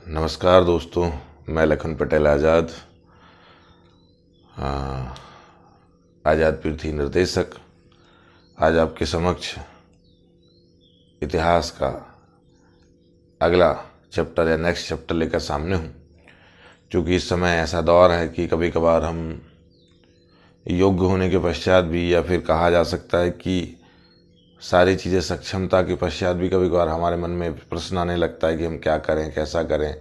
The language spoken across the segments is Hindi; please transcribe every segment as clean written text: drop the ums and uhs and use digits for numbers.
नमस्कार दोस्तों, मैं लखन पटेल आज़ाद, आज़ाद पृथ्वी निर्देशक। आज आपके समक्ष इतिहास का अगला चैप्टर या नेक्स्ट चैप्टर लेकर सामने हूँ। क्योंकि इस समय ऐसा दौर है कि कभी कभार हम योग्य होने के पश्चात भी, या फिर कहा जा सकता है कि सारी चीज़ें सक्षमता के पश्चात भी कभी कभार हमारे मन में प्रश्न आने लगता है कि हम क्या करें, कैसा करें,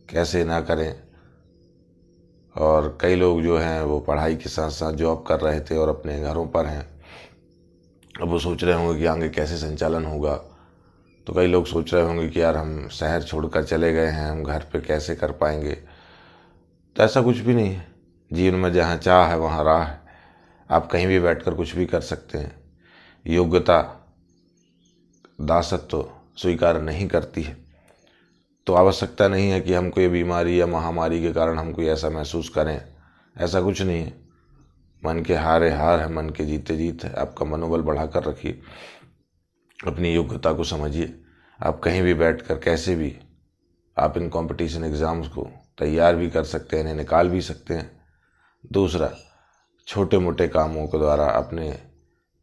कैसे ना करें। और कई लोग जो हैं वो पढ़ाई के साथ साथ जॉब कर रहे थे और अपने घरों पर हैं। अब वो सोच रहे होंगे कि आगे कैसे संचालन होगा। तो कई लोग सोच रहे होंगे कि यार हम शहर छोड़कर चले गए हैं, हम घर पे कैसे कर पाएंगे। तो ऐसा कुछ भी नहीं है। जीवन में जहाँ चाह है वहाँ राह है। आप कहीं भी बैठकर कुछ भी कर सकते हैं। योग्यता दासत्व स्वीकार नहीं करती है। तो आवश्यकता नहीं है कि हम कोई बीमारी या महामारी के कारण हम कोई ऐसा महसूस करें। ऐसा कुछ नहीं है। मन के हारे हार है, मन के जीते जीत है। आपका मनोबल बढ़ाकर रखिए, अपनी योग्यता को समझिए। आप कहीं भी बैठकर कैसे भी आप इन कंपटीशन एग्ज़ाम्स को तैयार भी कर सकते हैं, इन्हें निकाल भी सकते हैं। दूसरा, छोटे मोटे कामों के द्वारा अपने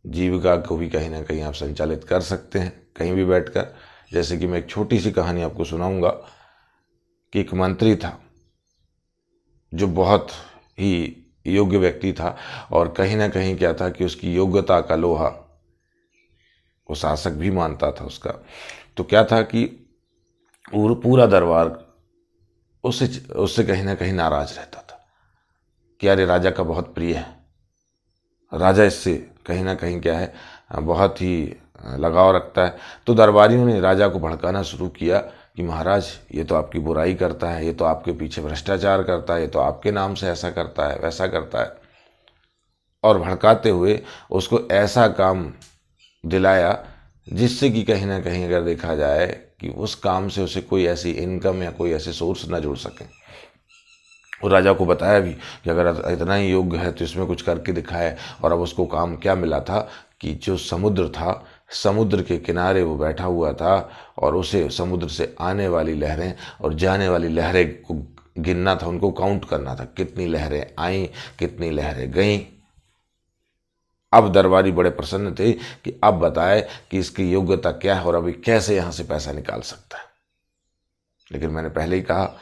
जीविका को भी कहीं ना कहीं आप संचालित कर सकते हैं, कहीं भी बैठकर। जैसे कि मैं एक छोटी सी कहानी आपको सुनाऊंगा कि एक मंत्री था जो बहुत ही योग्य व्यक्ति था, और कहीं ना कहीं क्या था कि उसकी योग्यता का लोहा वो शासक भी मानता था उसका। तो क्या था कि पूरा दरबार उससे उससे कहीं ना कहीं नाराज रहता था कि अरे राजा का बहुत प्रिय है, राजा इससे कहीं ना कहीं क्या है बहुत ही लगाव रखता है। तो दरबारियों ने राजा को भड़काना शुरू किया कि महाराज ये तो आपकी बुराई करता है, ये तो आपके पीछे भ्रष्टाचार करता है, ये तो आपके नाम से ऐसा करता है, वैसा करता है। और भड़काते हुए उसको ऐसा काम दिलाया जिससे कि कहीं ना कहीं अगर देखा जाए कि उस काम से उसे कोई ऐसी इनकम या कोई ऐसे सोर्स ना जुड़ सके। और राजा को बताया भी कि अगर इतना ही योग्य है तो इसमें कुछ करके दिखाए। और अब उसको काम क्या मिला था कि जो समुद्र था, समुद्र के किनारे वो बैठा हुआ था और उसे समुद्र से आने वाली लहरें और जाने वाली लहरें को गिनना था, उनको काउंट करना था, कितनी लहरें आईं, कितनी लहरें गईं। अब दरबारी बड़े प्रसन्न थे कि अब बताए कि इसकी योग्यता क्या है और अभी कैसे यहाँ से पैसा निकाल सकता है। लेकिन मैंने पहले ही कहा,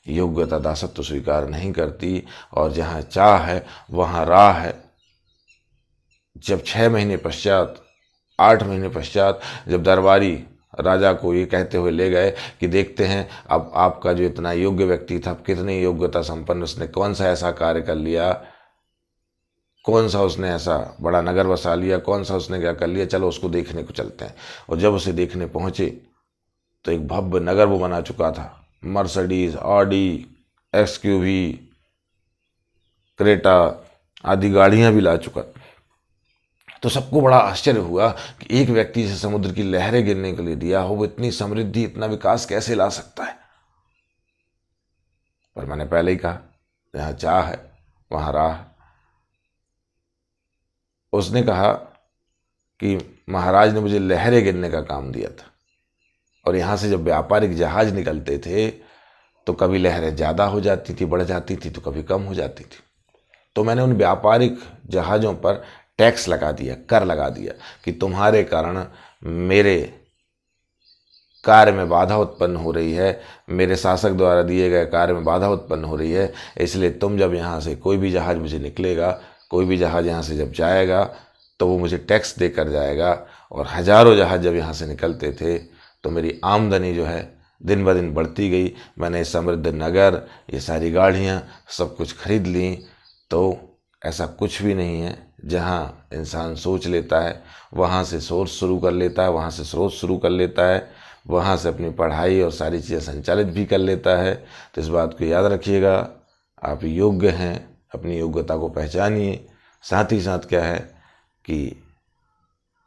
योग्यता दासत्व स्वीकार नहीं करती, और जहाँ चाह है वहाँ राह है। जब 6 महीने पश्चात, 8 महीने पश्चात जब दरबारी राजा को ये कहते हुए ले गए कि देखते हैं अब आपका जो इतना योग्य व्यक्ति था, कितनी योग्यता संपन्न, उसने कौन सा ऐसा कार्य कर लिया, कौन सा उसने ऐसा बड़ा नगर बसा लिया, कौन सा उसने क्या कर लिया, चलो उसको देखने को चलते हैं। और जब उसे देखने पहुंचे तो एक भव्य नगर वो बना चुका था। मर्सिडीज, ऑडी, एक्सक्यूवी, क्रेटा आदि गाड़ियां भी ला चुका। तो सबको बड़ा आश्चर्य हुआ कि एक व्यक्ति से समुद्र की लहरें गिरने के लिए दिया हो, वो इतनी समृद्धि, इतना विकास कैसे ला सकता है। पर मैंने पहले ही कहा, जहां चाह है वहां राह। उसने कहा कि महाराज ने मुझे लहरें गिरने का काम दिया था, और यहाँ से जब व्यापारिक जहाज निकलते थे तो कभी लहरें ज़्यादा हो जाती थी, बढ़ जाती थी, तो कभी कम हो जाती थी। तो मैंने उन व्यापारिक जहाज़ों पर टैक्स लगा दिया, कर लगा दिया कि तुम्हारे कारण मेरे कार्य में बाधा उत्पन्न हो रही है, मेरे शासक द्वारा दिए गए कार्य में बाधा उत्पन्न हो रही है। इसलिए तुम जब यहाँ से कोई भी जहाज़ मुझे निकलेगा, कोई भी जहाज़ यहाँ से जब जाएगा तो वो मुझे टैक्स देकर जाएगा। और हज़ारों जहाज़ जब यहाँ से निकलते थे तो मेरी आमदनी जो है दिन ब दिन बढ़ती गई। मैंने समृद्ध नगर, ये सारी गाड़ियाँ सब कुछ खरीद ली। तो ऐसा कुछ भी नहीं है। जहाँ इंसान सोच लेता है वहाँ से सोर्स शुरू कर लेता है, वहाँ से स्रोत शुरू कर लेता है, वहाँ से अपनी पढ़ाई और सारी चीज़ें संचालित भी कर लेता है। तो इस बात को याद रखिएगा, आप योग्य हैं, अपनी योग्यता को पहचानिए। साथ ही साथ क्या है कि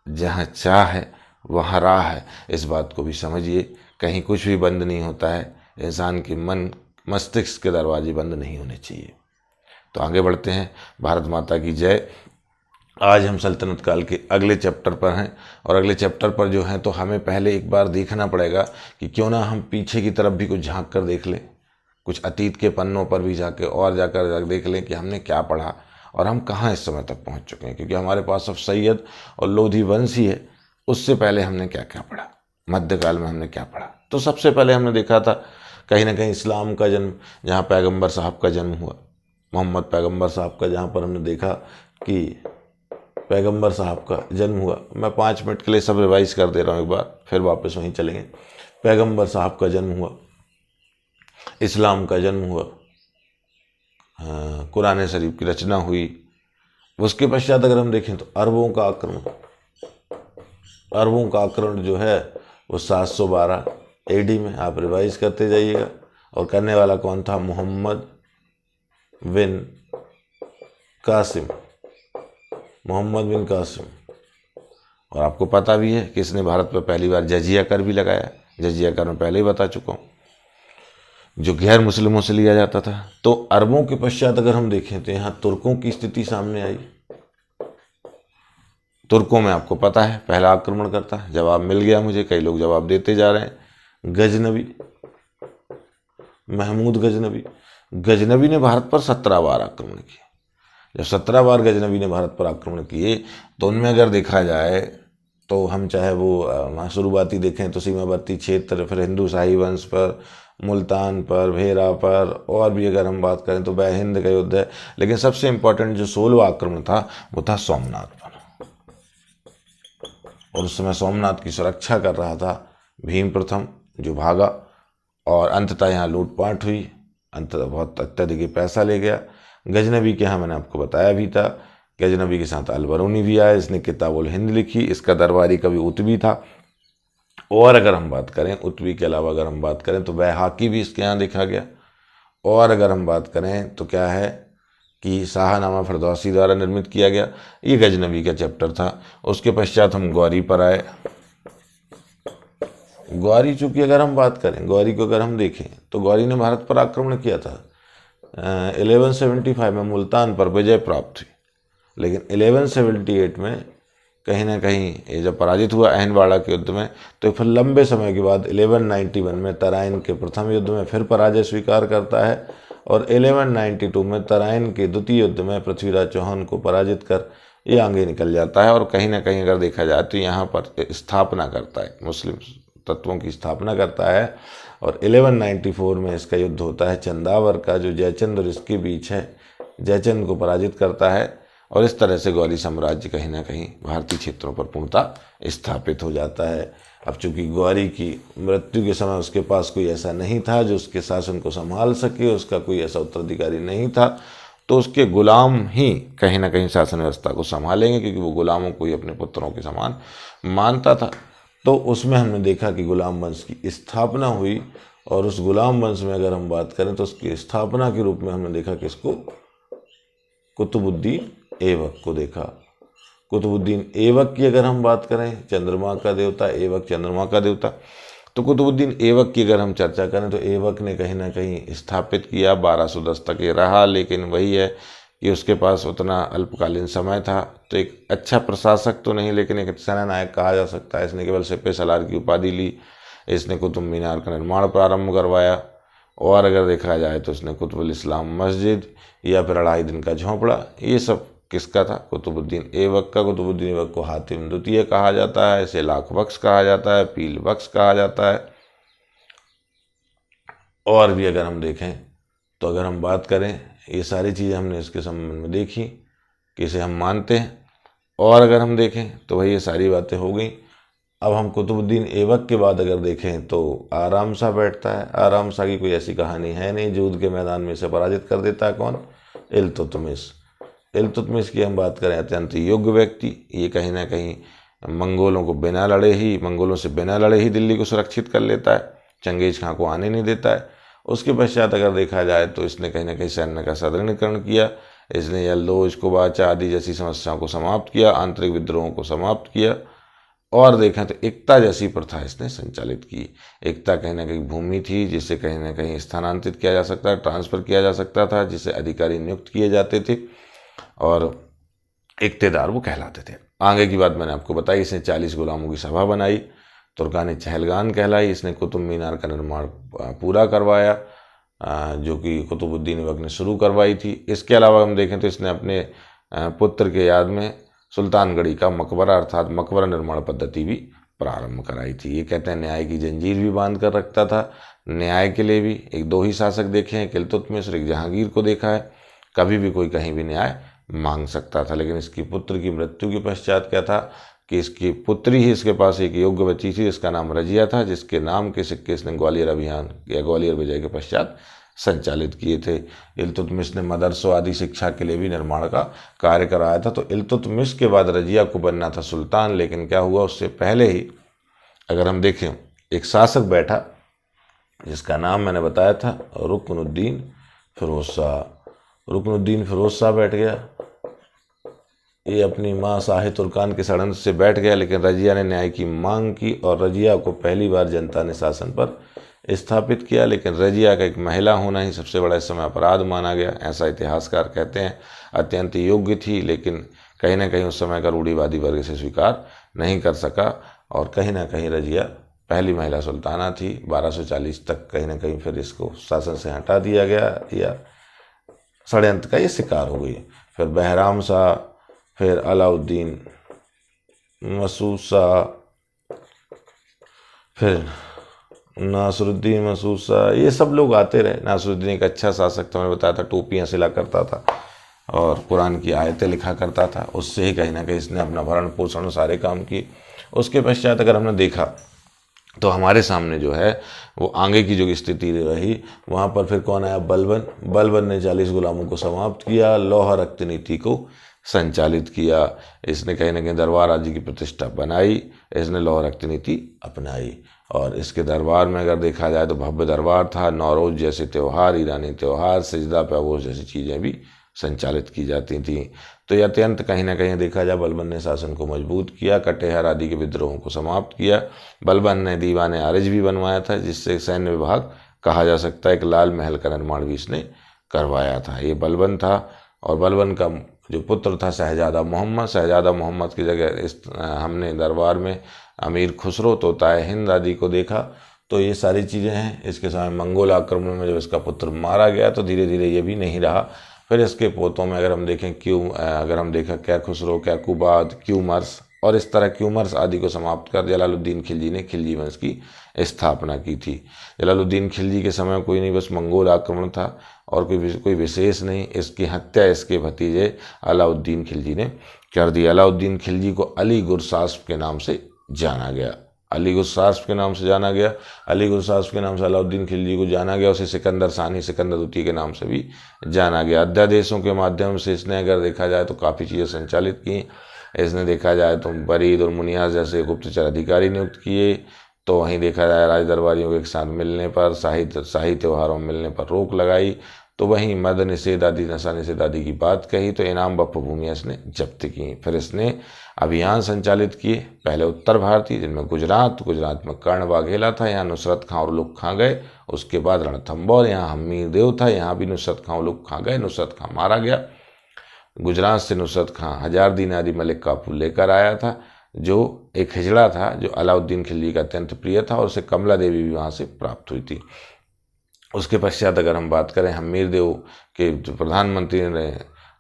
जहाँ चाह है वहाँ राह है, इस बात को भी समझिए। कहीं कुछ भी बंद नहीं होता है, इंसान के मन मस्तिष्क के दरवाजे बंद नहीं होने चाहिए। तो आगे बढ़ते हैं। भारत माता की जय। आज हम सल्तनत काल के अगले चैप्टर पर हैं, और अगले चैप्टर पर जो हैं तो हमें पहले एक बार देखना पड़ेगा कि क्यों ना हम पीछे की तरफ भी कुछ झांक कर देख लें, कुछ अतीत के पन्नों पर भी जाके और जाकर देख लें कि हमने क्या पढ़ा और हम कहाँ इस समय तक पहुँच चुके हैं। क्योंकि हमारे पास अब सैयद और लोधी वंश ही है, उससे पहले हमने क्या क्या पढ़ा, मध्यकाल में हमने क्या पढ़ा। तो सबसे पहले हमने देखा था कहीं ना कहीं इस्लाम का जन्म, जहाँ पैगंबर साहब का जन्म हुआ, मोहम्मद पैगंबर साहब का, जहाँ पर हमने देखा कि पैगंबर साहब का जन्म हुआ। मैं 5 मिनट के लिए सब रिवाइज कर दे रहा हूँ एक बार, फिर वापस वहीं चलेंगे। पैगंबर साहब का जन्म हुआ, इस्लाम का जन्म हुआ, कुरान शरीफ की रचना हुई। उसके पश्चात अगर हम देखें तो अरबों का आक्रमण जो है वो 712 AD में। आप रिवाइज करते जाइएगा। और करने वाला कौन था? मोहम्मद बिन कासिम। और आपको पता भी है कि इसने भारत पर पहली बार जजिया कर भी लगाया। जजिया कर मैं पहले ही बता चुका हूँ, जो गैर मुस्लिमों से लिया जाता था। तो अरबों के पश्चात अगर हम देखें तो यहाँ तुर्कों की स्थिति सामने आई। तुर्कों में आपको पता है पहला आक्रमण करता है, जवाब मिल गया मुझे, कई लोग जवाब देते जा रहे हैं। गजनबी, महमूद गजनबी ने भारत पर 17 बार आक्रमण किए। जब 17 बार गजनबी ने भारत पर आक्रमण किए तो उनमें अगर देखा जाए तो हम चाहे वो शुरुआती देखें तो सीमावर्ती क्षेत्र, फिर हिंदू शाही वंश पर, मुल्तान पर, भेरा पर, और भी अगर हम बात करें तो हिंद का युद्ध है। लेकिन सबसे इम्पोर्टेंट जो 16वां आक्रमण था वो था सोमनाथ पर। और उस समय सोमनाथ की सुरक्षा कर रहा था भीम प्रथम, जो भागा और अंततः यहाँ लूटपाट हुई, अंततः बहुत अत्यधिक पैसा ले गया। गजनबी के यहाँ मैंने आपको बताया भी था, गजनबी के साथ अलबरूनी भी आया, इसने किताबुल हिंद लिखी, इसका दरबारी कवि उतबी था। और अगर हम बात करें उतबी के अलावा अगर हम बात करें तो बैहाकी भी इसके यहाँ देखा गया। और अगर हम बात करें तो क्या है कि शाहनामा फिरदौसी द्वारा निर्मित किया गया। ये गजनबी का चैप्टर था। उसके पश्चात हम गौरी पर आए। गौरी, चूँकि अगर हम बात करें, गौरी को अगर हम देखें तो गौरी ने भारत पर आक्रमण किया था। 1175 में मुल्तान पर विजय प्राप्त हुई। लेकिन 1178 में कहीं ना कहीं ये जब पराजित हुआ अहनवाड़ा के युद्ध में, तो फिर लंबे समय के बाद 1191 में तराइन के प्रथम युद्ध में फिर पराजय स्वीकार करता है। और 1192 में तराइन के द्वितीय युद्ध में पृथ्वीराज चौहान को पराजित कर ये आगे निकल जाता है। और कहीं ना कहीं अगर देखा जाए तो यहाँ पर स्थापना करता है, मुस्लिम तत्वों की स्थापना करता है। और 1194 में इसका युद्ध होता है चंदावर का, जो जयचंद और इसके बीच है। जयचंद को पराजित करता है और इस तरह से गौरी साम्राज्य कहीं ना कहीं भारतीय क्षेत्रों पर पूर्णतः स्थापित हो जाता है। अब चूंकि गौरी की मृत्यु के समय उसके पास कोई ऐसा नहीं था जो उसके शासन को संभाल सके, उसका कोई ऐसा उत्तराधिकारी नहीं था, तो उसके गुलाम ही कहीं ना कहीं शासन व्यवस्था को संभालेंगे, क्योंकि वो गुलामों को ही अपने पुत्रों के समान मानता था। तो उसमें हमने देखा कि गुलाम वंश की स्थापना हुई। और उस गुलाम वंश में अगर हम बात करें तो उसकी स्थापना के रूप में हमने देखा कि इसको कुतुबुद्दीन ऐबक को देखा। कुतुबुद्दीन ऐबक की अगर हम बात करें, चंद्रमा का देवता ऐबक, चंद्रमा का देवता, तो कुतुबुद्दीन ऐबक की अगर हम चर्चा करें तो ऐबक ने कहीं ना कहीं स्थापित किया। 1210 तक ये रहा, लेकिन वही है कि उसके पास उतना अल्पकालीन समय था। तो एक अच्छा प्रशासक तो नहीं, लेकिन एक सेनानायक कहा जा सकता है। इसने केवल सिपह सलार की उपाधि ली। इसने कुतुब मीनार का निर्माण प्रारंभ करवाया। और अगर देखा जाए तो इसने कुतुबुल इस्लाम मस्जिद या फिर 2.5 दिन का झोंपड़ा, ये सब किसका था? कुतुबुद्दीन ऐबक का। कुतुबुद्दीन ऐबक को हातिम द्वितीय कहा जाता है, इसे लाख बख्श कहा जाता है, पील बख्श कहा जाता है। और भी अगर हम देखें तो अगर हम बात करें, ये सारी चीज़ें हमने इसके संबंध में देखी कि इसे हम मानते हैं। और अगर हम देखें तो भाई ये सारी बातें हो गई। अब हम कुतुबुद्दीन ऐबक के बाद अगर देखें तो आराम शाह बैठता है। आराम शाह की कोई ऐसी कहानी है नहीं। जूद के मैदान में इसे पराजित कर देता है कौन? इल्तुतमिश। इल्तुतमिश की हम बात करें, अत्यंत योग्य व्यक्ति। ये कहीं ना कहीं मंगोलों से बिना लड़े ही दिल्ली को सुरक्षित कर लेता है, चंगेज खां को आने नहीं देता है। उसके पश्चात अगर देखा जाए तो इसने कहीं ना कहीं सैन्य का सुदृढ़ीकरण किया। इसने यल्दोज, कुबाचा आदि जैसी समस्याओं को समाप्त किया, आंतरिक विद्रोहों को समाप्त किया। और देखें तो एकता जैसी प्रथा इसने संचालित की। एकता कहीं ना कहीं भूमि थी जिसे कहीं ना कहीं स्थानांतरित किया जा सकता है, ट्रांसफ़र किया जा सकता था, जिसे अधिकारी नियुक्त किए जाते थे। और इक्तेदार वो कहलाते थे। आगे की बात मैंने आपको बताई, इसने 40 गुलामों की सभा बनाई, तुर्कान चहलगान कहलाई। इसने कुतुब मीनार का निर्माण पूरा करवाया, जो कि कुतुबुद्दीन ऐबक ने शुरू करवाई थी। इसके अलावा हम देखें तो इसने अपने पुत्र के याद में सुल्तानगढ़ी का मकबरा अर्थात मकबरा निर्माण पद्धति भी प्रारंभ कराई थी। ये कहते हैं न्याय की जंजीर भी बांध कर रखता था। न्याय के लिए भी एक दो ही शासक देखे हैं, एक इल्तुतमिश और एक जहांगीर को देखा है। कभी भी कोई कहीं भी न्याय मांग सकता था। लेकिन इसकी पुत्र की मृत्यु के पश्चात क्या था कि इसकी पुत्री ही इसके पास एक योग्य बची थी जिसका नाम रजिया था, जिसके नाम के सिक्के इसने ग्वालियर अभियान या ग्वालियर विजय के पश्चात संचालित किए थे। इल्तुतमिश ने मदरसों आदि शिक्षा के लिए भी निर्माण का कार्य कराया था। तो इल्तुतमिश के बाद रजिया को बनना था सुल्तान, लेकिन क्या हुआ उससे पहले ही अगर हम देखें एक शासक बैठा जिसका नाम मैंने बताया था रुकनुद्दीन फिरोज शाह। रुकनुद्दीन फिरोज शाह बैठ गया, ये अपनी माँ शाह तुर्कान के षड्यंत्र से बैठ गया। लेकिन रजिया ने न्याय की मांग की और रजिया को पहली बार जनता ने शासन पर स्थापित किया। लेकिन रजिया का एक महिला होना ही सबसे बड़ा इस समय अपराध माना गया, ऐसा इतिहासकार कहते हैं। अत्यंत योग्य थी, लेकिन कहीं ना कहीं उस समय का रूढ़िवादी वर्ग से स्वीकार नहीं कर सका और कहीं ना कहीं रजिया पहली महिला सुल्ताना थी। 1240 तक कहीं ना कहीं फिर इसको शासन से हटा दिया गया या षड्यंत्र का ये शिकार हो गई। फिर बहराम शाह, फिर अलाउद्दीन मसूद शाह, फिर नासरुद्दीन मसूद शाह, ये सब लोग आते रहे। नासरुद्दीन एक अच्छा शासक था, मैंने बताया था, टोपियाँ सिला करता था और कुरान की आयतें लिखा करता था। उससे ही कहीं ना कहीं इसने अपना भरण पोषण सारे काम किए। उसके पश्चात अगर हमने देखा तो हमारे सामने जो है वो आगे की जो स्थिति रही, वहाँ पर फिर कौन आया? बलबन। बलबन ने 40 गुलामों को समाप्त किया, लौह रक्त नीति को संचालित किया। इसने कहीं ना कहीं दरबार आदि की प्रतिष्ठा बनाई, इसने लौह रक्त नीति अपनाई। और इसके दरबार में अगर देखा जाए तो भव्य दरबार था। नौरोज जैसे त्यौहार, ईरानी त्यौहार, सजदा पैगोश जैसी चीज़ें भी संचालित की जाती थीं। तो यह अत्यंत कहीं ना कहीं देखा जाए बलबन ने शासन को मजबूत किया, कटेहर आदि के विद्रोहों को समाप्त किया। बलबन ने दीवान आरिज भी बनवाया था, जिससे सैन्य विभाग कहा जा सकता है। एक लाल महल का निर्माण भी इसने करवाया था। ये बलबन था। और बलबन का जो पुत्र था शहजादा मोहम्मद, शहजादा मोहम्मद की जगह हमने दरबार में अमीर खुसरो, तोताए हिंद आदि को देखा। तो ये सारी चीज़ें हैं। इसके समय मंगोल आक्रमण में जब इसका पुत्र मारा गया तो धीरे धीरे ये भी नहीं रहा। फिर इसके पोतों में अगर हम देखें अगर हम देखें क्या खुसरो, क्या कुबाद, क्यूमर्स और इस तरह क्यूमर्स आदि को समाप्त कर जलालुद्दीन खिलजी ने खिलजी वंश की स्थापना की थी। जलालुद्दीन खिलजी के समय कोई नहीं, बस मंगोल आक्रमण था और कोई विशेष नहीं। इसकी हत्या इसके भतीजे अलाउद्दीन खिलजी ने कर दी। अलाउद्दीन खिलजी को अली गुरसास्प के नाम से जाना गया। अली गुरसास्प के नाम से जाना गया। अली गुरसास्प के नाम से अलाउद्दीन खिलजी को जाना गया। उसे सिकंदर सानी, सिकंदर द्वितीय के नाम से भी जाना गया। अध्यादेशों के माध्यम से इसने अगर देखा जाए तो काफ़ी चीज़ें संचालित की। इसने देखा जाए तो बरीद और मुनियाज जैसे गुप्तचर अधिकारी नियुक्त किए। तो वहीं देखा जाए राज दरबारियों के एक साथ मिलने पर, शाही त्योहारों में मिलने पर रोक लगाई। तो वहीं मद निषेध आदि, नशा निषेध आदि की बात कही तो इनाम बप्प भूमियाँ इसने जब्त की। फिर इसने अभियान संचालित किए, पहले उत्तर भारतीय जिनमें गुजरात में कर्ण वाघेला था, यहाँ नुसरत खां और उलुग खां गए। उसके बाद रणथंबोर, यहाँ हमीर देव था, यहाँ भी नुसरत खां उलुग खां गए, नुसरत खां मारा गया। गुजरात से नुसरत खां हजारदीन आदि मलिक काफूर लेकर आया था, जो एक हिजड़ा था जो अलाउद्दीन खिलजी का अत्यंत प्रिय था और उसे कमला देवी भी वहाँ से प्राप्त हुई थी। उसके पश्चात अगर हम बात करें हमीर देव के प्रधानमंत्री ने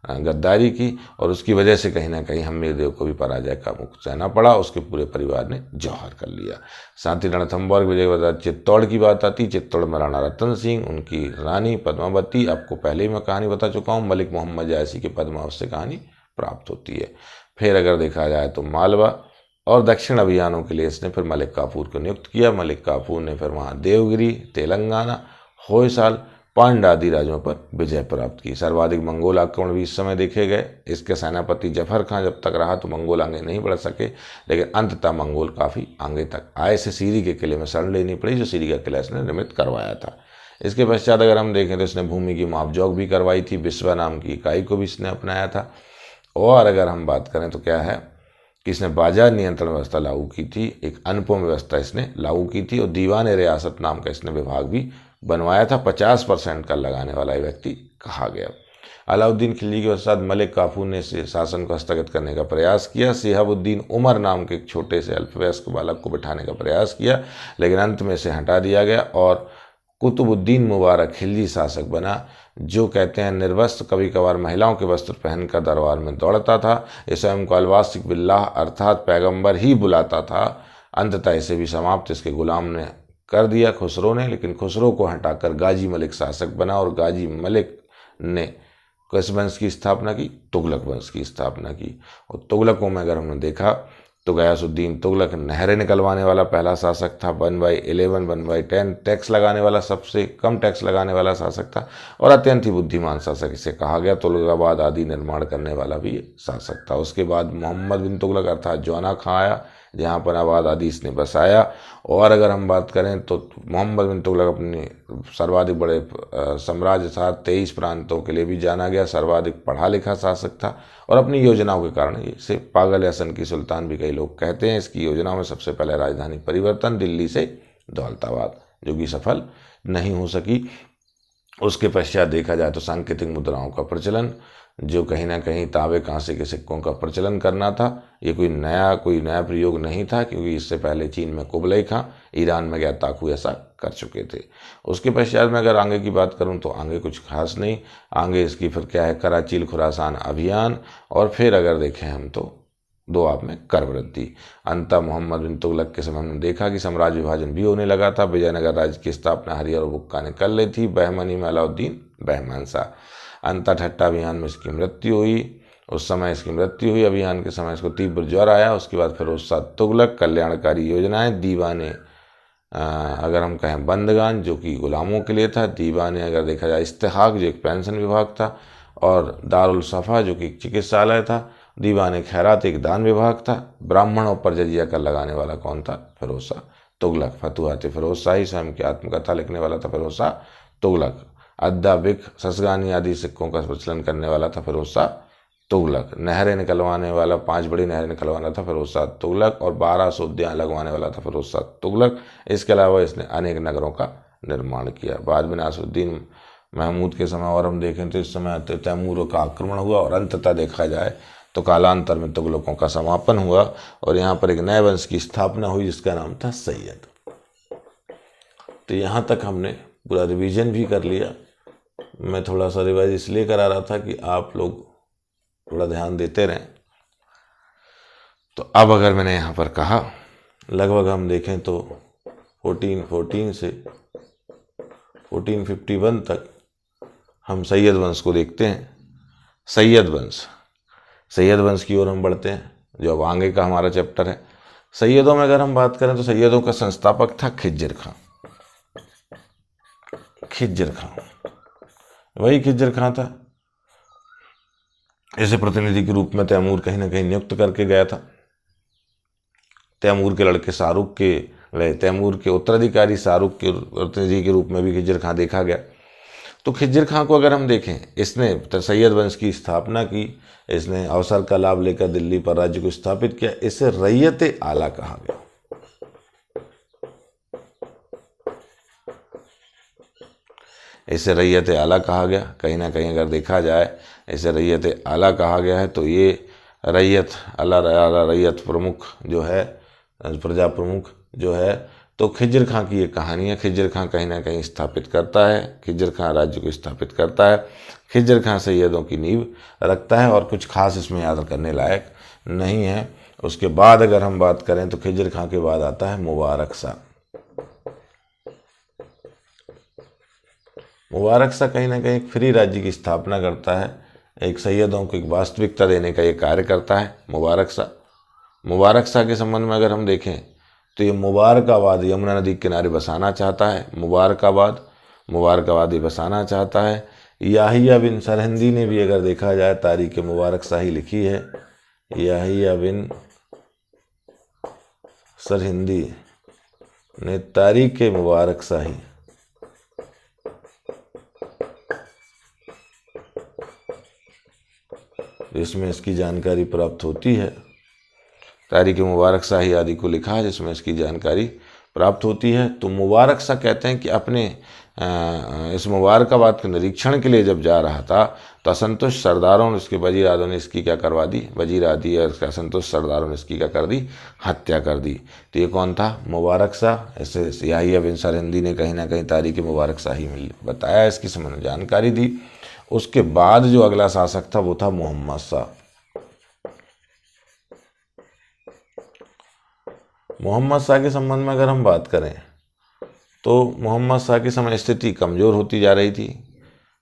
गद्दारी की और उसकी वजह से कहीं ना कहीं हमीर देव को भी पराजय का मुख सहना पड़ा। उसके पूरे परिवार ने जौहर कर लिया। साथ ही रणथंबोर विजय के बाद चित्तौड़ की बात आती। चित्तौड़ में राणा रतन सिंह, उनकी रानी पद्मावती, आपको पहले ही मैं कहानी बता चुका हूँ। मलिक मोहम्मद जायसी के पद्मावत से कहानी प्राप्त होती है। फिर अगर देखा जाए तो मालवा और दक्षिण अभियानों के लिए इसने फिर मलिक काफूर को नियुक्त किया। मलिक काफूर ने फिर वहाँ देवगिरी, तेलंगाना, होयसाल, पांड्य आदि राज्यों पर विजय प्राप्त की। सर्वाधिक मंगोल आक्रमण भी इस समय देखे गए। इसके सेनापति जफर खां जब तक रहा तो मंगोल आगे नहीं बढ़ सके, लेकिन अंततः मंगोल काफ़ी आगे तक आए। से सीरी के किले में शरण लेनी पड़ी, जो सीरी का किला इसने निर्मित करवाया था। इसके पश्चात अगर हम देखें तो इसने भूमि की मापजोक भी करवाई थी। विश्वा नाम की इकाई को भी इसने अपनाया था। और अगर हम बात करें तो क्या है कि इसने बाजार नियंत्रण व्यवस्था लागू की थी। एक अनुपम व्यवस्था इसने लागू की थी और दीवान रियासत नाम का इसने विभाग भी बनवाया था। 50% कर लगाने वाला व्यक्ति कहा गया। अलाउद्दीन खिलजी के पश्चात मलिक काफूर ने इसे शासन को हस्तगत करने का प्रयास किया। शिहाबुद्दीन उमर नाम के एक छोटे से अल्पवयस्क बालक को बिठाने का प्रयास किया, लेकिन अंत में इसे हटा दिया गया और कुतुबुद्दीन मुबारक खिलजी शासक बना, जो कहते हैं निर्वस्त्र, कभी कभार महिलाओं के वस्त्र पहनकर दरबार में दौड़ता था। ये स्वयं को अलवासिक बिल्लाह अर्थात पैगंबर ही बुलाता था। अंततः इसे भी समाप्त इसके गुलाम ने कर दिया खुसरो ने, लेकिन खुसरो को हटाकर गाजी मलिक शासक बना और गाजी मलिक ने किस वंश की स्थापना की? तुगलक वंश की स्थापना की। और तुगलकों में अगर हमने देखा तो गयासुद्दीन तुगलक नहरें निकलवाने वाला पहला शासक था, 1/11, 1/10 टैक्स लगाने वाला, सबसे कम टैक्स लगाने वाला शासक था और अत्यंत ही बुद्धिमान शासक इसे कहा गया। तुगलकाबाद आदि निर्माण करने वाला भी शासक था। उसके बाद मोहम्मद बिन तुगलक अर्थात जौना खां आया, जहाँ पर आबाद आदि इसने बसाया। और अगर हम बात करें तो मोहम्मद बिन तुगलक अपने सर्वाधिक बड़े साम्राज्य था, 23 प्रांतों के लिए भी जाना गया, सर्वाधिक पढ़ा लिखा शासक था और अपनी योजनाओं के कारण इसे पागल हसन की सुल्तान भी कई लोग कहते हैं। इसकी योजनाओं में सबसे पहले राजधानी परिवर्तन दिल्ली से दौलताबाद, जो कि सफल नहीं हो सकी। उसके पश्चात देखा जाए तो सांकेतिक मुद्राओं का प्रचलन, जो कहीं ना कहीं तांबे कांसे के सिक्कों का प्रचलन करना था। ये कोई नया प्रयोग नहीं था, क्योंकि इससे पहले चीन में कुबलई खां, ईरान में गया ताकू ऐसा कर चुके थे। उसके पश्चात में अगर आगे की बात करूं तो आगे कुछ खास नहीं। आगे इसकी फिर क्या है, कराचील खुरासान अभियान, और फिर अगर देखें हम तो दोआब में कर वृद्धि। अंततः मोहम्मद बिन तुगलक के समय हमने देखा कि साम्राज्य विभाजन भी होने लगा था। विजयनगर राज्य की स्थापना हरिहर और बुक्का ने कर ली थी, बहमनी में अलाउद्दीन बहमान शाह। अंततः ठट्टा अभियान में इसकी मृत्यु हुई। उस समय इसकी मृत्यु हुई। अभियान के समय इसको तीव्र ज्वर आया। उसके बाद फिरोज शाह तुगलक, कल्याणकारी योजनाएं, दीवाने अगर हम कहें बंदगान जो कि गुलामों के लिए था, दीवाने अगर देखा जाए इस्तेहाक जो एक पेंशन विभाग था, और दारुल सफ़ा जो कि एक चिकित्सालय था, दीवाने खैरात एक दान विभाग था। ब्राह्मणों पर जजिया कर लगाने वाला कौन था? फिरोज शाह तुगलक। फतुहात फिरोज शाही स्वयं की आत्मकथा लिखने वाला था फिरोज शाह तुगलक। अद्दा बिक ससगानी आदि सिक्कों का प्रचलन करने वाला था फिरोज शाह तुगलक। नहरें निकलवाने वाला, 5 बड़ी नहरें निकलवाना था फिरोज शाह तुगलक, और 1200 उद्यान लगवाने वाला था फिरोज शाह तुगलक। इसके अलावा इसने अनेक नगरों का निर्माण किया। बाद में नासिरुद्दीन महमूद के समय और हम देखें तो इस समय तैमूरों का आक्रमण हुआ, और अंततः देखा जाए तो कालांतर में तुगलकों का समापन हुआ और यहाँ पर एक नए वंश की स्थापना हुई जिसका नाम था सैयद। तो यहाँ तक हमने पूरा रिवीजन भी कर लिया। मैं थोड़ा सा रिवाइज इसलिए करा रहा था कि आप लोग थोड़ा ध्यान देते रहें। तो अब अगर मैंने यहाँ पर कहा, लगभग हम देखें तो 1414 से 1451 तक हम सैयद वंश को देखते हैं। सैयद वंश की ओर हम बढ़ते हैं, जो अब आगे का हमारा चैप्टर है। सैयदों में अगर हम बात करें तो सैयदों का संस्थापक था खिज्जर खां। वही खिज्जर खां था। इसे प्रतिनिधि के रूप में तैमूर कहीं ना कहीं नियुक्त करके गया था। तैमूर के लड़के शाहरुख के, तैमूर के उत्तराधिकारी शाहरुख के प्रतिनिधि के रूप में भी खिज्जर खां देखा गया। तो खिज्जर खां को अगर हम देखें, इसने सैयद वंश की स्थापना की, इसने अवसर का लाभ लेकर दिल्ली पर राज्य को स्थापित किया। इसे रैयत आला कहा गया। इसे रैयत आला कहा गया। कहीं ना कहीं अगर देखा जाए इसे रैयत आला कहा गया है, तो ये रैयत आला, रैयत प्रमुख जो है, प्रजा प्रमुख जो है, तो खिज्जर खां की ये कहानी है। खिज्जर खां कहीं ना कहीं स्थापित करता है, खिज्जर खां राज्य को स्थापित करता है। खिज्जर खां सैयदों की नींव रखता है और कुछ खास इसमें याद करने लायक नहीं है। उसके बाद अगर हम बात करें तो खिज्जर खां के बाद आता है मुबारक शाह। मुबारक शाह कहीं ना कहीं एक फ्री राज्य की स्थापना करता है, एक सैयदों को एक वास्तविकता देने का ये कार्य करता है मुबारक शाह के संबंध में अगर हम देखें तो ये मुबारकाबाद यमुना नदी के किनारे बसाना चाहता है। मुबारकाबाद ही बसाना चाहता है। याहिया बिन सरहिंदी ने भी अगर देखा जाए तारीख मुबारक शाही लिखी है। याहिया बिन सरहिंदी ने तारीख मुबारक शाही जिसमें इसकी जानकारी प्राप्त होती है, तारीख मुबारक शाही आदि को लिखा है जिसमें इसकी जानकारी प्राप्त होती है। तो मुबारक शाह कहते हैं कि अपने इस मुबारकाबाद के निरीक्षण के लिए जब जा रहा था तो असंतुष्ट सरदारों ने, उसके वजीरादों ने इसकी क्या करवा दी, वजीर आदि और उसके असंतुष्ट सरदारों ने इसकी क्या कर दी, हत्या कर दी। तो ये कौन था, मुबारक शाह। ऐसे याहिया बिन सरहिंदी ने कहीं ना कहीं तारीख मुबारक शाही में बताया, इसकी समझ जानकारी दी। उसके बाद जो अगला शासक था वो था मोहम्मद शाह। मोहम्मद शाह के संबंध में अगर हम बात करें तो मोहम्मद शाह की समय स्थिति कमज़ोर होती जा रही थी।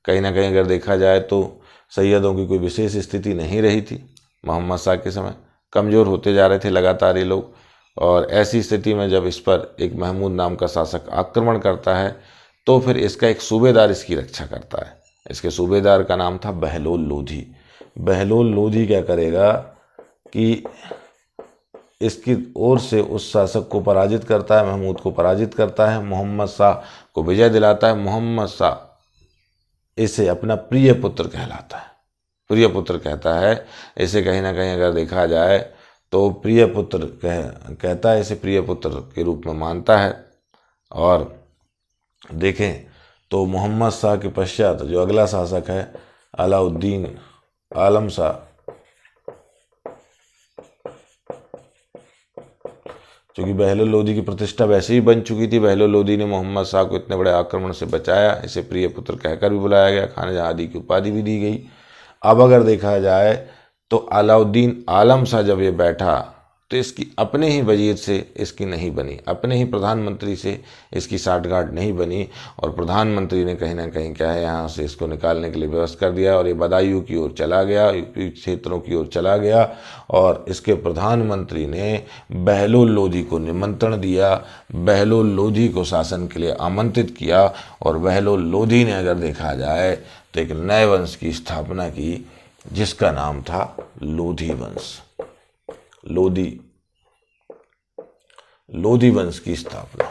कहीं ना कहीं अगर देखा जाए तो सैयदों की कोई विशेष स्थिति नहीं रही थी। मोहम्मद शाह के समय कमज़ोर होते जा रहे थे लगातार ये लोग। और ऐसी स्थिति में जब इस पर एक महमूद नाम का शासक आक्रमण करता है तो फिर इसका एक सूबेदार इसकी रक्षा करता है। इसके सूबेदार का नाम था बहलोल लोधी। बहलोल लोधी क्या करेगा कि इसकी ओर से उस शासक को पराजित करता है, महमूद को पराजित करता है, मोहम्मद शाह को विजय दिलाता है। मोहम्मद शाह इसे अपना प्रिय पुत्र कहलाता है, प्रिय पुत्र कहता है इसे। कहीं ना कहीं अगर देखा जाए तो प्रिय पुत्र कहता है, इसे प्रिय पुत्र के रूप में मानता है। और देखें तो मोहम्मद शाह के पश्चात जो अगला शासक है अलाउद्दीन आलम शाह, क्योंकि बहलोल लोधी की प्रतिष्ठा वैसे ही बन चुकी थी। बहलोल लोधी ने मोहम्मद शाह को इतने बड़े आक्रमण से बचाया, इसे प्रिय पुत्र कहकर भी बुलाया गया, खानजहाँ आदि की उपाधि भी दी गई। अब अगर देखा जाए तो अलाउद्दीन आलम शाह जब ये बैठा तो इसकी अपने ही वजीर से इसकी नहीं बनी, अपने ही प्रधानमंत्री से इसकी साठगांठ नहीं बनी। और प्रधानमंत्री ने कहीं ना कहीं क्या है यहाँ से इसको निकालने के लिए व्यवस्था कर दिया और ये बदायूं की ओर चला गया, यूपी क्षेत्रों की ओर चला गया। और इसके प्रधानमंत्री ने बहलोल लोधी को निमंत्रण दिया, बहलोल लोधी को शासन के लिए आमंत्रित किया। और बहलोल लोधी ने अगर देखा जाए तो एक नए वंश की स्थापना की जिसका नाम था लोधी वंश। लोधी वंश की स्थापना।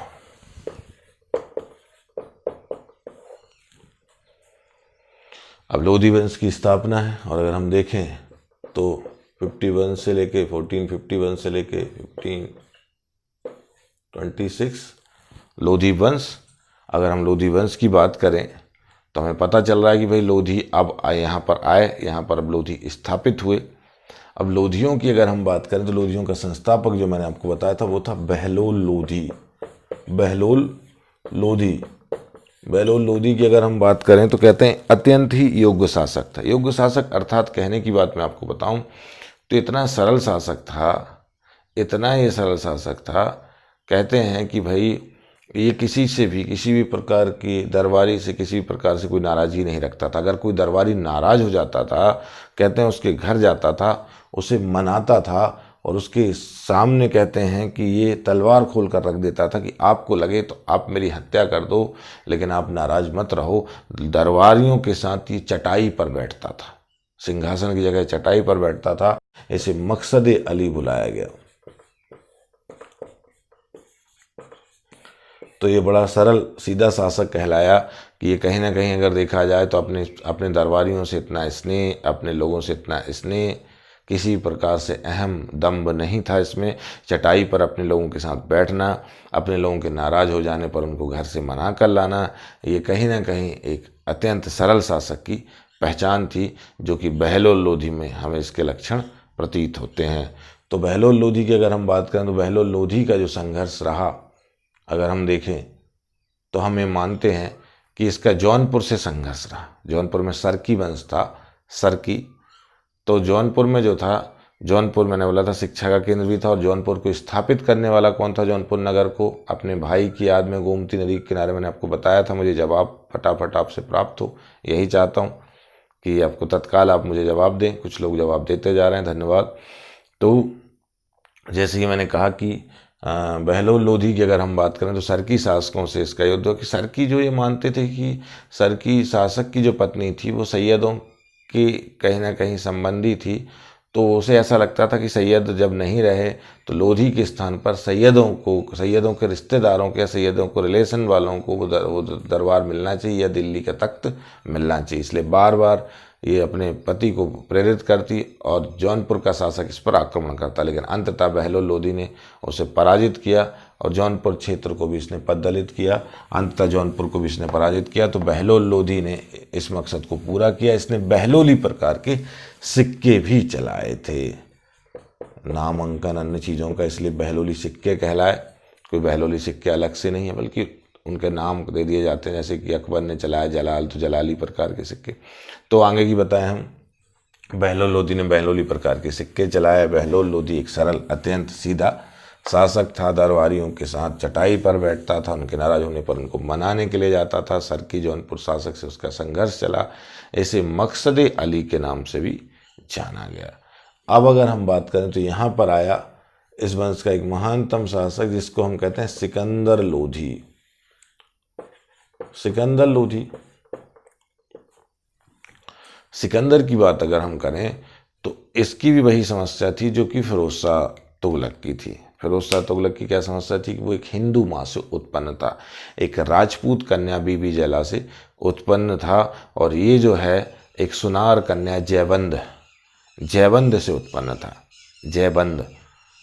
अब लोधी वंश की स्थापना है और अगर हम देखें तो 51 से लेके 1451 से लेके 1526 लोधी वंश। अगर हम लोधी वंश की बात करें तो हमें पता चल रहा है कि भाई लोधी अब यहाँ पर आए, यहाँ पर अब लोधी स्थापित हुए। अब लोधियों की अगर हम बात करें तो लोधियों का संस्थापक जो मैंने आपको बताया था वो था बहलोल लोधी। बहलोल लोधी की अगर हम बात करें तो कहते हैं अत्यंत ही योग्य शासक था। योग्य शासक अर्थात कहने की बात मैं आपको बताऊं तो इतना सरल शासक था, इतना ये सरल शासक था, कहते हैं कि भाई ये किसी से भी, किसी भी प्रकार की दरबारी से किसी भी प्रकार से कोई नाराज़गी नहीं रखता था। अगर कोई दरबारी नाराज़ हो जाता था, कहते हैं उसके घर जाता था, उसे मनाता था और उसके सामने कहते हैं कि ये तलवार खोल कर रख देता था कि आपको लगे तो आप मेरी हत्या कर दो लेकिन आप नाराज़ मत रहो। दरबारियों के साथ ये चटाई पर बैठता था, सिंहासन की जगह चटाई पर बैठता था। इसे मकसद अली बुलाया गया। तो ये बड़ा सरल सीधा शासक कहलाया कि ये कहीं ना कहीं अगर देखा जाए तो अपने दरबारियों से इतना स्नेह, अपने लोगों से इतना स्नेह, किसी प्रकार से अहम दम्भ नहीं था इसमें। चटाई पर अपने लोगों के साथ बैठना, अपने लोगों के नाराज़ हो जाने पर उनको घर से मना कर लाना, ये कहीं ना कहीं एक अत्यंत सरल शासक की पहचान थी जो कि बहलोल लोधी में हमें इसके लक्षण प्रतीत होते हैं। तो बहलोल लोधी की अगर हम बात करें तो बहलोल लोधी का जो संघर्ष रहा अगर हम देखें तो हमें मानते हैं कि इसका जौनपुर से संघर्ष रहा। जौनपुर में सरकी वंश था, सरकी। तो जौनपुर में जो था, जौनपुर मैंने बोला था शिक्षा का केंद्र भी था और जौनपुर को स्थापित करने वाला कौन था, जौनपुर नगर को अपने भाई की याद में गोमती नदी के किनारे मैंने आपको बताया था। मुझे जवाब फटाफट आपसे प्राप्त हो, यही चाहता हूँ कि आपको तत्काल आप मुझे जवाब दें। कुछ लोग जवाब देते जा रहे हैं, धन्यवाद। तो जैसे कि मैंने कहा कि बहलोल लोधी की अगर हम बात करें तो सरकी शासकों से इसका युद्ध हो कि सरकी जो ये मानते थे कि सरकी शासक की जो पत्नी थी वो सैयदों की कहीं ना कहीं संबंधी थी। तो उसे ऐसा लगता था कि सैयद जब नहीं रहे तो लोधी के स्थान पर सैयदों के रिश्तेदारों के, सैयदों को रिलेशन वालों को वो दरबार मिलना चाहिए या दिल्ली का तख्त मिलना चाहिए। इसलिए बार बार ये अपने पति को प्रेरित करती और जौनपुर का शासक इस पर आक्रमण करता, लेकिन अंततः बहलोल लोधी ने उसे पराजित किया और जौनपुर क्षेत्र को भी इसने पददलित किया। अंततः जौनपुर को भी इसने पराजित किया। तो बहलोल लोधी ने इस मकसद को पूरा किया। इसने बहलोली प्रकार के सिक्के भी चलाए थे, नामांकन अन्य चीज़ों का, इसलिए बहलोली सिक्के कहलाए। कोई बहलोली सिक्के अलग से नहीं है, बल्कि उनके नाम दे दिए जाते हैं, जैसे कि अकबर ने चलाया जलाल, तो जलाली प्रकार के सिक्के। तो आगे की बताएं हम, बहलोल लोधी ने बहलोली प्रकार के सिक्के चलाए। बहलोल लोधी एक सरल, अत्यंत सीधा शासक था। दरबारियों के साथ चटाई पर बैठता था, उनके नाराज होने पर उनको मनाने के लिए जाता था। सरकी जौनपुर शासक से उसका संघर्ष चला। इसे मकसद अली के नाम से भी जाना गया। अब अगर हम बात करें तो यहाँ पर आया इस वंश का एक महानतम शासक, जिसको हम कहते हैं सिकंदर लोधी। सिकंदर लोधी, सिकंदर की बात अगर हम करें तो इसकी भी वही समस्या थी जो कि फिरोज शाह तुगलक की थी। फिरोज शाह तुगलक की क्या समस्या थी कि वो एक हिंदू माँ से उत्पन्न था, एक राजपूत कन्या बीबी जैला से उत्पन्न था। और ये जो है एक सुनार कन्या जयबंद से उत्पन्न था।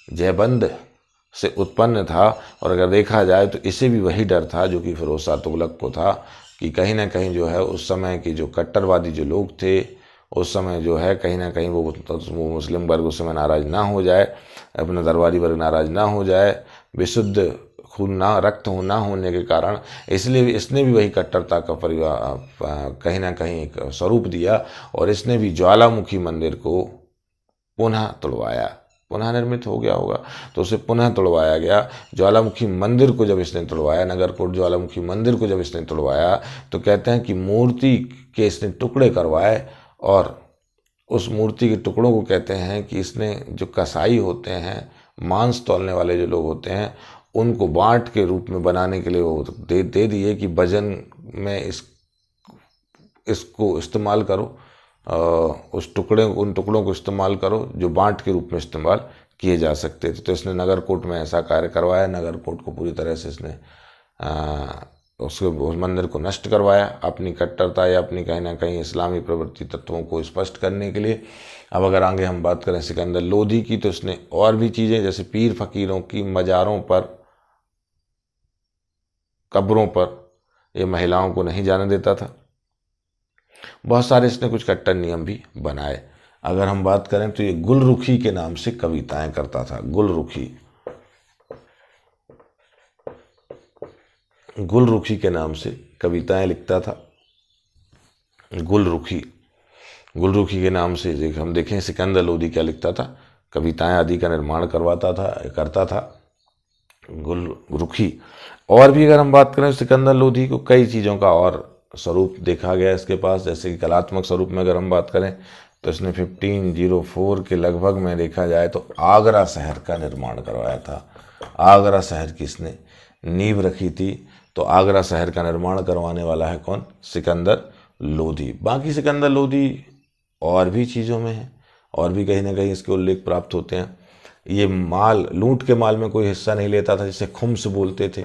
जयबंद से उत्पन्न था। और अगर देखा जाए तो इसे भी वही डर था जो कि फिरोज शाह तुगलक को था, कि कहीं ना कहीं जो है उस समय के जो कट्टरवादी जो लोग थे, उस समय जो है कहीं ना कहीं वो मुस्लिम वर्ग उस समय नाराज ना हो जाए, अपना दरबारी वर्ग नाराज ना हो जाए, विशुद्ध खून ना रक्त ना होने के कारण, इसलिए इसने भी वही कट्टरता का परिवार कहीं ना कहीं एक स्वरूप दिया। और इसने भी ज्वालामुखी मंदिर को पुनः तुड़वाया। पुनः निर्मित हो गया होगा तो उसे पुनः तुड़वाया गया। ज्वालामुखी मंदिर को जब इसने तुड़वाया, नगरकोट ज्वालामुखी मंदिर को जब इसने तुड़वाया, तो कहते हैं कि मूर्ति के इसने टुकड़े करवाए। और उस मूर्ति के टुकड़ों को कहते हैं कि इसने जो कसाई होते हैं, मांस तौलने वाले जो लोग होते हैं, उनको बाँट के रूप में बनाने के लिए वो दे दिए कि वजन में इसको इस्तेमाल करो, उन टुकड़ों को इस्तेमाल करो जो बाँट के रूप में इस्तेमाल किए जा सकते थे। तो इसने नगरकोट में ऐसा कार्य करवाया। नगरकोट को पूरी तरह से इसने उस मंदिर को नष्ट करवाया, अपनी कट्टरता या अपनी कहीं ना कहीं इस्लामी प्रवृत्ति तत्वों को स्पष्ट करने के लिए। अब अगर आगे हम बात करें सिकंदर लोधी की, तो इसने और भी चीज़ें, जैसे पीर फकीरों की मज़ारों पर, कब्रों पर ये महिलाओं को नहीं जाने देता था। बहुत सारे इसने कुछ कट्टर नियम भी बनाए। अगर हम बात करें तो ये गुलरुखी के नाम से कविताएं करता था। गुलरुखी के नाम से कविताएं लिखता था। गुलरुखी के नाम से हम देखें सिकंदर लोधी क्या लिखता था, कविताएं आदि का निर्माण करता था गुलरुखी। और भी अगर हम बात करें सिकंदर लोधी को, कई चीज़ों का और स्वरूप देखा गया इसके पास। जैसे कि कलात्मक स्वरूप में अगर हम बात करें तो इसने 1504 के लगभग में देखा जाए तो आगरा शहर का निर्माण करवाया था। आगरा शहर की इसने नींव रखी थी। तो आगरा शहर का निर्माण करवाने वाला है कौन? सिकंदर लोधी। बाकी सिकंदर लोधी और भी चीज़ों में है, और भी कहीं ना कहीं इसके उल्लेख प्राप्त होते हैं। ये लूट के माल में कोई हिस्सा नहीं लेता था, जिसे खुम्स बोलते थे।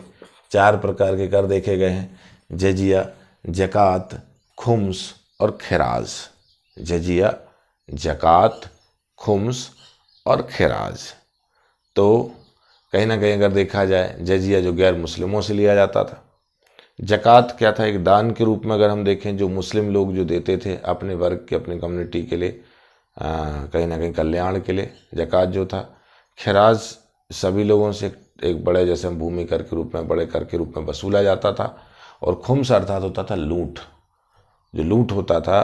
4 प्रकार के कर देखे गए हैं, जजिया, जकात, खुम्स और खिराज। जजिया, जकात, खुम्स और खिराज। तो कहीं ना कहीं अगर देखा जाए, जजिया जो गैर मुस्लिमों से लिया जाता था, जकात क्या था? एक दान के रूप में अगर हम देखें, जो मुस्लिम लोग जो देते थे अपने वर्ग के, अपनी कम्युनिटी के लिए, कहीं ना कहीं कल्याण के लिए जकात जो था। खिराज सभी लोगों से एक बड़े, जैसे भूमि कर के रूप में, बड़े कर के रूप में वसूला जाता था। और खुम्स अर्थात होता था लूट। जो लूट होता था,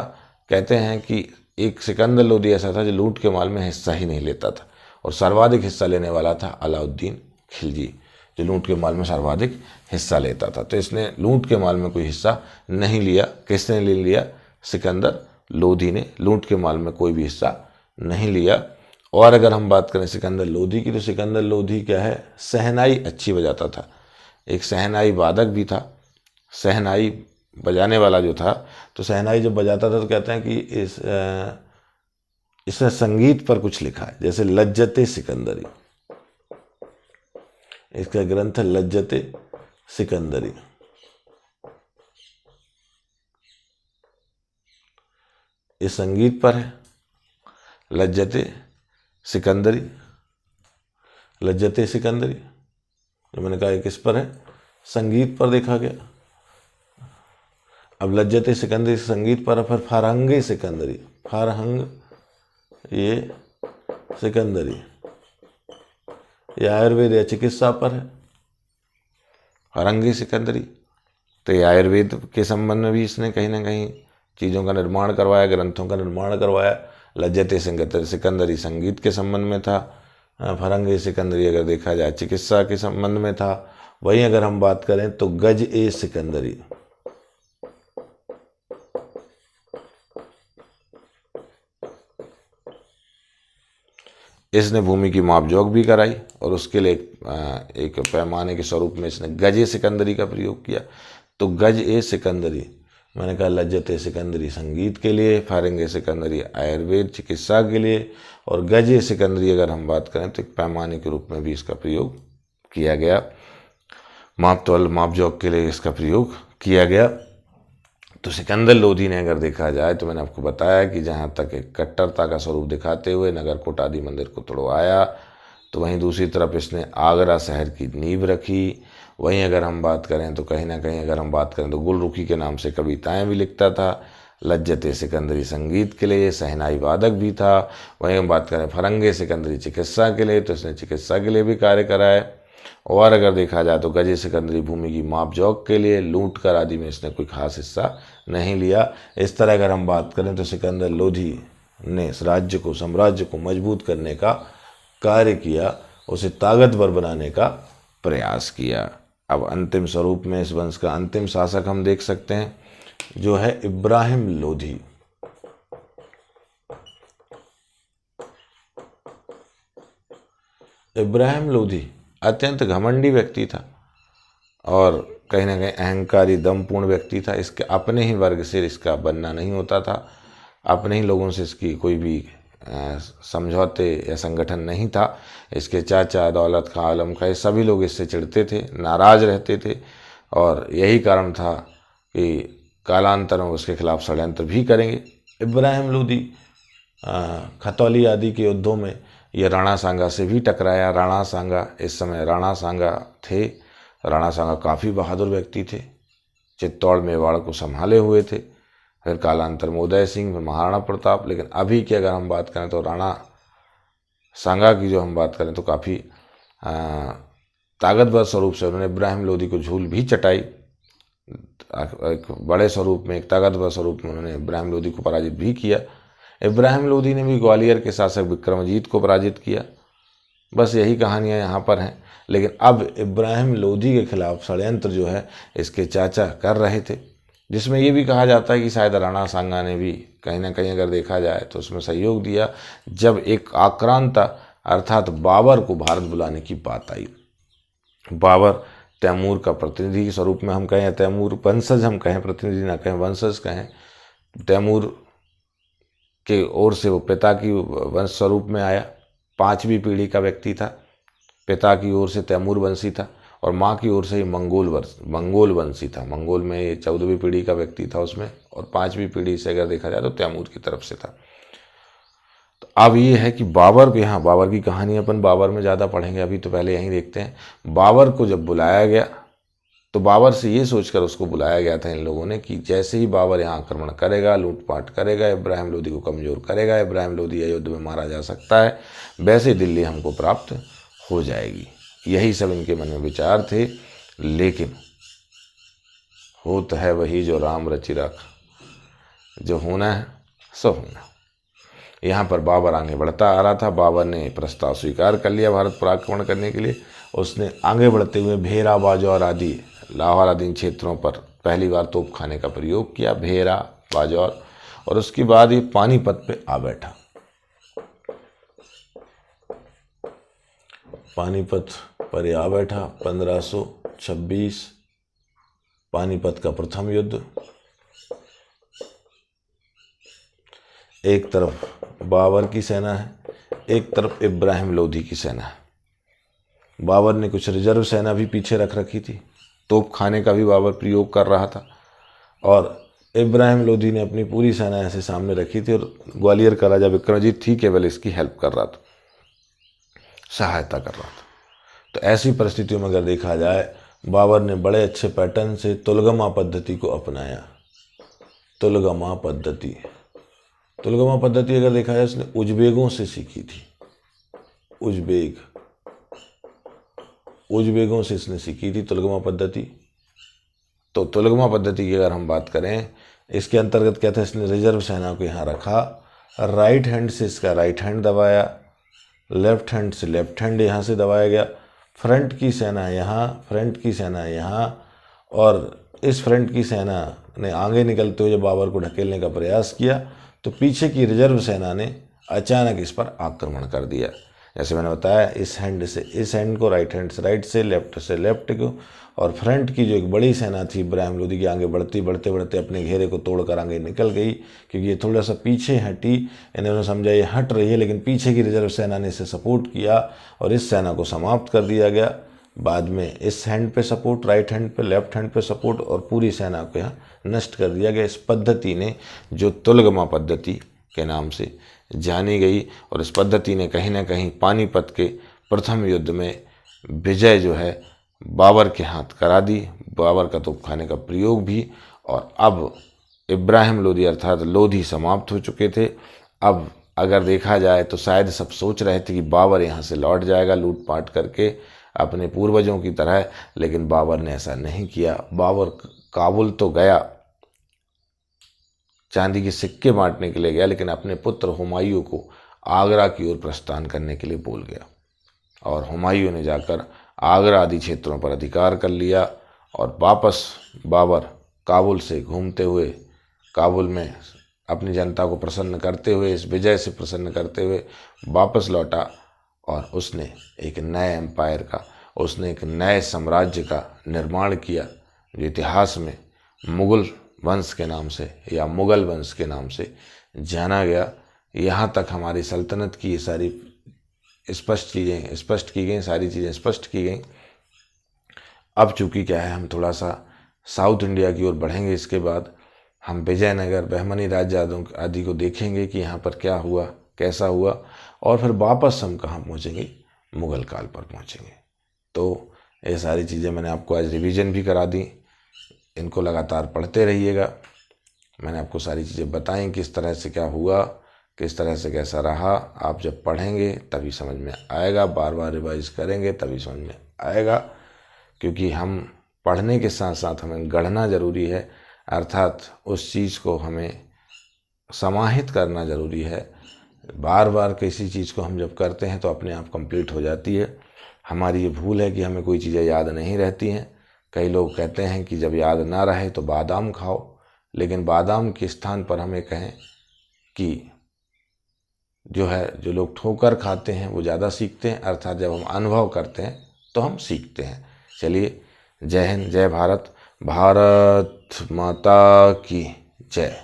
कहते हैं कि एक सिकंदर लोधी ऐसा था जो लूट के माल में हिस्सा ही नहीं लेता था, और सर्वाधिक हिस्सा लेने वाला था अलाउद्दीन खिलजी, जो लूट के माल में सर्वाधिक हिस्सा लेता था। तो इसने लूट के माल में कोई हिस्सा नहीं लिया। किसने ले लिया? सिकंदर लोधी ने लूट के माल में कोई भी हिस्सा नहीं लिया। और अगर हम बात करें सिकंदर लोधी की, तो सिकंदर लोधी क्या है? शहनाई अच्छी बजाता था, एक शहनाई वादक भी था। शहनाई बजाने वाला जो था, तो शहनाई जब बजाता था तो कहते हैं कि इसने संगीत पर कुछ लिखा है, जैसे लज्जते सिकंदरी, इसका ग्रंथ है लज्जते सिकंदरी। ये संगीत पर है, लज्जते सिकंदरी। जो मैंने कहा किस पर है, संगीत पर देखा गया। अब लज्जत सिकंदरी संगीत पर है, फिर फारहंग सिकंदरी, फारहंग ये सिकंदरी ये आयुर्वेद या चिकित्सा पर है। फारहंग सिकंदरी तो ये आयुर्वेद के संबंध में भी इसने कहीं ना कहीं चीज़ों का निर्माण करवाया, ग्रंथों का निर्माण करवाया। लज्जत सिकंदरी संगीत के संबंध में था, फारहंग सिकंदरी अगर देखा जाए चिकित्सा के संबंध में था। वहीं अगर हम बात करें तो गज ए सिकंदरी, इसने भूमि की मापजोख भी कराई और उसके लिए एक पैमाने के स्वरूप में इसने गज ए सिकंदरी का प्रयोग किया। तो गज ए सिकंदरी, मैंने कहा लज्जत ए सिकंदरी संगीत के लिए, फारहंग ए सिकंदरी आयुर्वेद चिकित्सा के लिए, और गज ए सिकंदरी अगर हम बात करें तो एक पैमाने के रूप में भी इसका प्रयोग किया गया, मापतौल मापजोख के लिए इसका प्रयोग किया गया। तो सिकंदर लोधी ने अगर देखा जाए तो मैंने आपको बताया कि जहाँ तक एक कट्टरता का स्वरूप दिखाते हुए नगरकोट आदि मंदिर को तोड़वाया, तो वहीं दूसरी तरफ इसने आगरा शहर की नींव रखी। वहीं अगर हम बात करें तो कहीं ना कहीं अगर हम बात करें तो गुलरुखी के नाम से कविताएं भी लिखता था। लज्जत सिकंदरी संगीत के लिए, शहनाई वादक भी था। वहीं हम बात करें फारहंग सिकंदरी चिकित्सा के लिए, तो इसने चिकित्सा के लिए भी कार्य कराए। और अगर देखा जाए तो गज ए सिकंदरी भूमि की मापजोख के लिए, लूट कर आदि में इसने कोई खास हिस्सा नहीं लिया। इस तरह अगर हम बात करें तो सिकंदर लोधी ने इस राज्य को, साम्राज्य को मजबूत करने का कार्य किया, उसे ताकतवर बनाने का प्रयास किया। अब अंतिम स्वरूप में इस वंश का अंतिम शासक हम देख सकते हैं जो है इब्राहिम लोधी। इब्राहिम लोधी अत्यंत घमंडी व्यक्ति था और कहीं ना कहीं अहंकारी दमपूर्ण व्यक्ति था। इसके अपने ही वर्ग से इसका बनना नहीं होता था, अपने ही लोगों से इसकी कोई भी समझौते या संगठन नहीं था। इसके चाचा दौलत खां, आलम खां, ये सभी लोग इससे चिढ़ते थे, नाराज रहते थे और यही कारण था कि कालांतर में उसके खिलाफ षड्यंत्र भी करेंगे। इब्राहिम लोधी खतौली आदि के युद्धों में ये राणा सांगा से भी टकराया। राणा सांगा, इस समय राणा सांगा थे, राणा सांगा काफ़ी बहादुर व्यक्ति थे, चित्तौड़ मेवाड़ को संभाले हुए थे। फिर कालांतर में उदय सिंह, फिर महाराणा प्रताप। लेकिन अभी की अगर हम बात करें तो राणा सांगा की जो हम बात करें तो काफ़ी ताकतवर स्वरूप से उन्होंने इब्राहिम लोधी को झूल भी चटाई। एक बड़े स्वरूप में, एक ताकतवर स्वरूप में उन्होंने इब्राहिम लोधी को पराजित भी किया। इब्राहिम लोधी ने भी ग्वालियर के शासक विक्रमजीत को पराजित किया। बस यही कहानियाँ यहाँ पर हैं। लेकिन अब इब्राहिम लोधी के खिलाफ षड्यंत्र जो है इसके चाचा कर रहे थे, जिसमें ये भी कहा जाता है कि शायद राणा सांगा ने भी कहीं ना कहीं अगर देखा जाए तो उसमें सहयोग दिया। जब एक आक्रांता अर्थात बाबर को भारत बुलाने की बात आई, बाबर तैमूर का प्रतिनिधि के स्वरूप में हम कहें, तैमूर वंशज हम कहें, प्रतिनिधि ना कहें, वंशज कहें, तैमूर के ओर से वो पिता की वंश स्वरूप में आया। 5वीं पीढ़ी का व्यक्ति था, पिता की ओर से तैमूर वंशी था और माँ की ओर से ही मंगोल वंशी था। मंगोल में ये 14वीं पीढ़ी का व्यक्ति था उसमें, और 5वीं पीढ़ी से अगर देखा जाए तो तैमूर की तरफ से था। तो अब ये है कि बाबर को, यहाँ बाबर की कहानी अपन बाबर में ज़्यादा पढ़ेंगे, अभी तो पहले यहीं देखते हैं। बाबर को जब बुलाया गया तो बाबर से ये सोचकर उसको बुलाया गया था इन लोगों ने कि जैसे ही बाबर यहाँ आक्रमण करेगा, लूटपाट करेगा, इब्राहिम लोधी को कमज़ोर करेगा, इब्राहिम लोधी युद्ध में मारा जा सकता है, वैसे दिल्ली हमको प्राप्त हो जाएगी। यही सब इनके मन में विचार थे। लेकिन होत है वही जो राम रचि राख, जो होना है सो होना। यहाँ पर बाबर आगे बढ़ता आ रहा था। बाबर ने प्रस्ताव स्वीकार कर लिया भारत पर आक्रमण करने के लिए। उसने आगे बढ़ते हुए भेरा, बाजौर आदि लाहौर आदि क्षेत्रों पर पहली बार तोप खाने का प्रयोग किया, भेरा, बाजौर, और उसके बाद ये पानीपत पे आ बैठा। पानीपत पर आ बैठा 1526, पानीपत का प्रथम युद्ध। एक तरफ बाबर की सेना है, एक तरफ इब्राहिम लोधी की सेना है। बाबर ने कुछ रिजर्व सेना भी पीछे रख रखी थी, तोप खाने का भी बाबर प्रयोग कर रहा था, और इब्राहिम लोधी ने अपनी पूरी सेना ऐसे सामने रखी थी। और ग्वालियर का राजा विक्रमजीत थी केवल इसकी हेल्प कर रहा था, सहायता कर रहा था। तो ऐसी परिस्थितियों में अगर देखा जाए, बाबर ने बड़े अच्छे पैटर्न से तुलगमा पद्धति को अपनाया। तुलगमा पद्धति अगर देखा जाए, इसने उज्बेगों से सीखी थी। उज्बेगों से इसने सीखी थी तुलगमा पद्धति। तो तुलगमा पद्धति की अगर हम बात करें, इसके अंतर्गत क्या था, इसने रिजर्व सेना को यहाँ रखा, राइट हैंड से इसका राइट हैंड दबाया, लेफ्ट हैंड से लेफ्ट हैंड यहाँ से दबाया गया, फ्रंट की सेना यहाँ, और इस फ्रंट की सेना ने आगे निकलते हुए जब बाबर को ढकेलने का प्रयास किया तो पीछे की रिजर्व सेना ने अचानक इस पर आक्रमण कर दिया। जैसे मैंने बताया, इस हैंड से इस हैंड को, राइट हैंड से राइट से लेफ्ट को, और फ्रंट की जो एक बड़ी सेना थी इब्राहिम लोदी की, आगे बढ़ते अपने घेरे को तोड़कर आगे निकल गई, क्योंकि ये थोड़ा सा पीछे हटी। इन्होंने समझा ये हट रही है, लेकिन पीछे की रिजर्व सेना ने इसे सपोर्ट किया और इस सेना को समाप्त कर दिया गया। बाद में इस हैंड पे सपोर्ट, राइट हैंड पे, लेफ्ट हैंड पे सपोर्ट, और पूरी सेना को यहाँ नष्ट कर दिया गया। इस पद्धति ने, जो तुलगमा पद्धति के नाम से जानी गई, और इस पद्धति ने कहीं ना कहीं पानीपत के प्रथम युद्ध में विजय जो है बाबर के हाथ करा दी। बाबर का तोपखाने का प्रयोग भी, और अब इब्राहिम लोदी अर्थात लोधी समाप्त हो चुके थे। अब अगर देखा जाए तो शायद सब सोच रहे थे कि बाबर यहाँ से लौट जाएगा लूटपाट करके अपने पूर्वजों की तरह, लेकिन बाबर ने ऐसा नहीं किया। बाबर काबुल तो गया, चांदी के सिक्के बांटने के लिए गया, लेकिन अपने पुत्र हुमायूं को आगरा की ओर प्रस्थान करने के लिए बोल गया, और हुमायूं ने जाकर आगरा आदि क्षेत्रों पर अधिकार कर लिया। और वापस बाबर काबुल से घूमते हुए, काबुल में अपनी जनता को प्रसन्न करते हुए, इस विजय से प्रसन्न करते हुए वापस लौटा, और उसने एक नए एम्पायर का, उसने एक नए साम्राज्य का निर्माण किया, जो इतिहास में मुगल वंश के नाम से या मुगल वंश के नाम से जाना गया। यहाँ तक हमारी सल्तनत की ये सारी स्पष्ट की गई, सारी चीज़ें स्पष्ट की गई। अब चूँकि क्या है, हम थोड़ा सा साउथ इंडिया की ओर बढ़ेंगे। इसके बाद हम विजयनगर, बहमनी राज्य आदि को देखेंगे कि यहाँ पर क्या हुआ, कैसा हुआ, और फिर वापस हम कहाँ पहुँचेंगे, मुग़ल काल पर पहुँचेंगे। तो ये सारी चीज़ें मैंने आपको आज रिवीजन भी करा दी, इनको लगातार पढ़ते रहिएगा। मैंने आपको सारी चीज़ें बताई, किस तरह से क्या हुआ, किस तरह से कैसा रहा। आप जब पढ़ेंगे तभी समझ में आएगा, बार बार रिवाइज करेंगे तभी समझ में आएगा, क्योंकि हम पढ़ने के साथ साथ हमें गढ़ना ज़रूरी है, अर्थात उस चीज़ को हमें समाहित करना ज़रूरी है। बार बार किसी चीज़ को हम जब करते हैं तो अपने आप कंप्लीट हो जाती है। हमारी ये भूल है कि हमें कोई चीज़ें याद नहीं रहती हैं। कई लोग कहते हैं कि जब याद ना रहे तो बादाम खाओ, लेकिन बादाम के स्थान पर हमें कहें कि जो लोग ठोकर खाते हैं वो ज़्यादा सीखते हैं, अर्थात जब हम अनुभव करते हैं तो हम सीखते हैं। चलिए, जय हिंद, जय भारत, भारत माता की जय।